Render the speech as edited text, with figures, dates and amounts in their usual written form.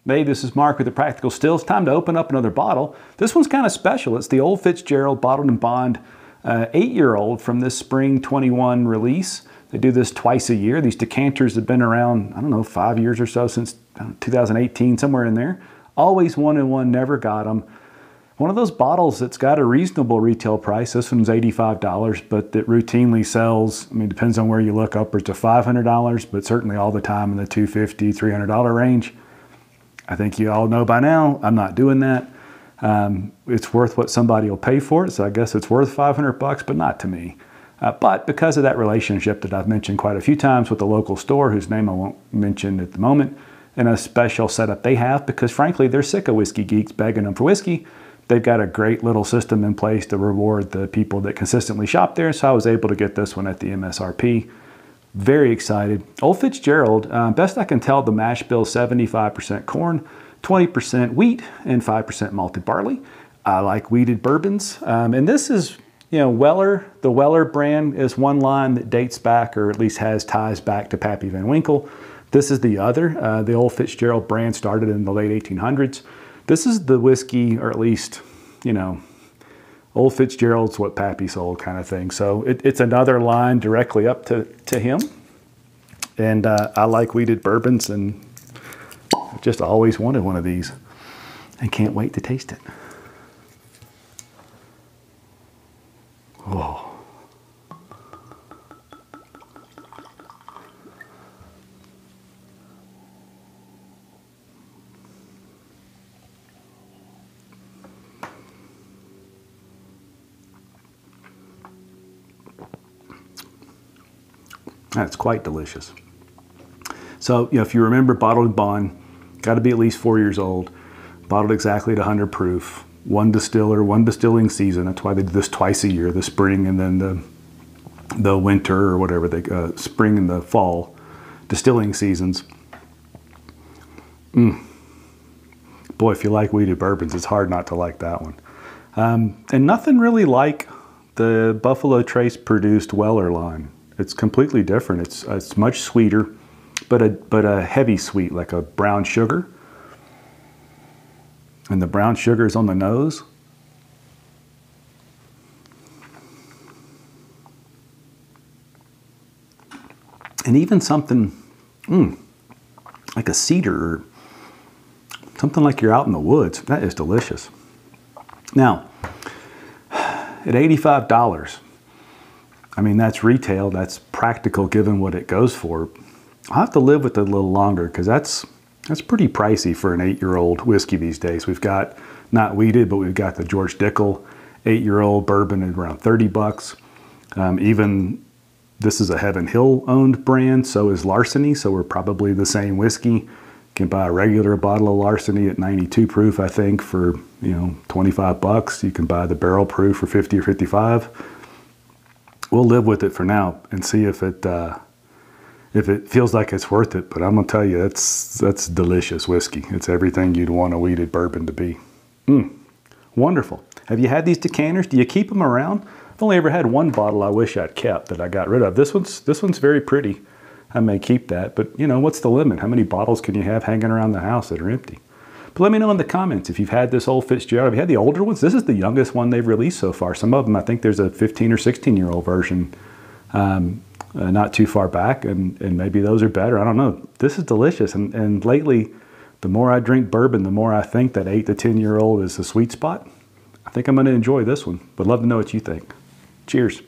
Hey, this is Mark with the Practical Stills. Time to open up another bottle. This one's kind of special. It's the Old Fitzgerald Bottled and Bond 8-year-old from this spring 21 release. They do this twice a year. These decanters have been around, I don't know, 5 years or so, since 2018, somewhere in there. Always wanted one, never got them. One of those bottles that's got a reasonable retail price. This one's $85, but that routinely sells, I mean, depends on where you look, upwards to $500, but certainly all the time in the $250, $300 range. I think you all know by now, I'm not doing that. It's worth what somebody will pay for it, so I guess it's worth 500 bucks, but not to me. But because of that relationship that I've mentioned quite a few times with the local store, whose name I won't mention at the moment, and a special setup they have, because frankly, they're sick of whiskey geeks begging them for whiskey. They've got a great little system in place to reward the people that consistently shop there, so I was able to get this one at the MSRP. Very excited. Old Fitzgerald, best I can tell, the mash bill 75% corn, 20% wheat, and 5% malted barley. I like wheated bourbons. And this is, you know, Weller. The Weller brand is one line that dates back, or at least has ties back to Pappy Van Winkle. This is the other. The Old Fitzgerald brand started in the late 1800s. This is the whiskey, or at least, you know, Old Fitzgerald's what Pappy sold kind of thing. So it's another line directly up to him. And I like wheated bourbons, and I've just always wanted one of these and can't wait to taste it. Oh. That's quite delicious. So, you know, if you remember, bottled and bond, got to be at least 4 years old, bottled exactly at 100 proof, one distiller, one distilling season. That's why they do this twice a year, the spring and then the winter, or whatever, spring and the fall distilling seasons. Boy, if you like wheated bourbons, it's hard not to like that one. And nothing really like the Buffalo Trace produced Weller line. It's completely different. It's much sweeter, but a heavy sweet, like a brown sugar. And the brown sugar is on the nose. And even something like a cedar, or something like you're out in the woods. That is delicious. Now, at $85, I mean, that's retail, that's practical given what it goes for. I'll have to live with it a little longer, because that's pretty pricey for an 8-year-old whiskey these days. We've got, not wheated, but we've got the George Dickel 8-year-old bourbon at around 30 bucks. Even, this is a Heaven Hill owned brand, so is Larceny, so we're probably the same whiskey. You can buy a regular bottle of Larceny at 92 proof, I think, for, you know, 25 bucks. You can buy the barrel proof for 50 or 55. We'll live with it for now and see if it feels like it's worth it. But I'm gonna tell you, that's delicious whiskey. It's everything you'd want a wheated bourbon to be. Wonderful. Have you had these decanters? Do you keep them around? I've only ever had one bottle I wish I'd kept that I got rid of. This one's very pretty. I may keep that, but you know, what's the limit? How many bottles can you have hanging around the house that are empty? But let me know in the comments if you've had this Old Fitzgerald. Have you had the older ones? This is the youngest one they've released so far. Some of them, I think there's a 15 or 16-year-old version not too far back, and maybe those are better. I don't know. This is delicious, and lately, the more I drink bourbon, the more I think that 8 to 10-year-old is the sweet spot. I think I'm going to enjoy this one. Would love to know what you think. Cheers.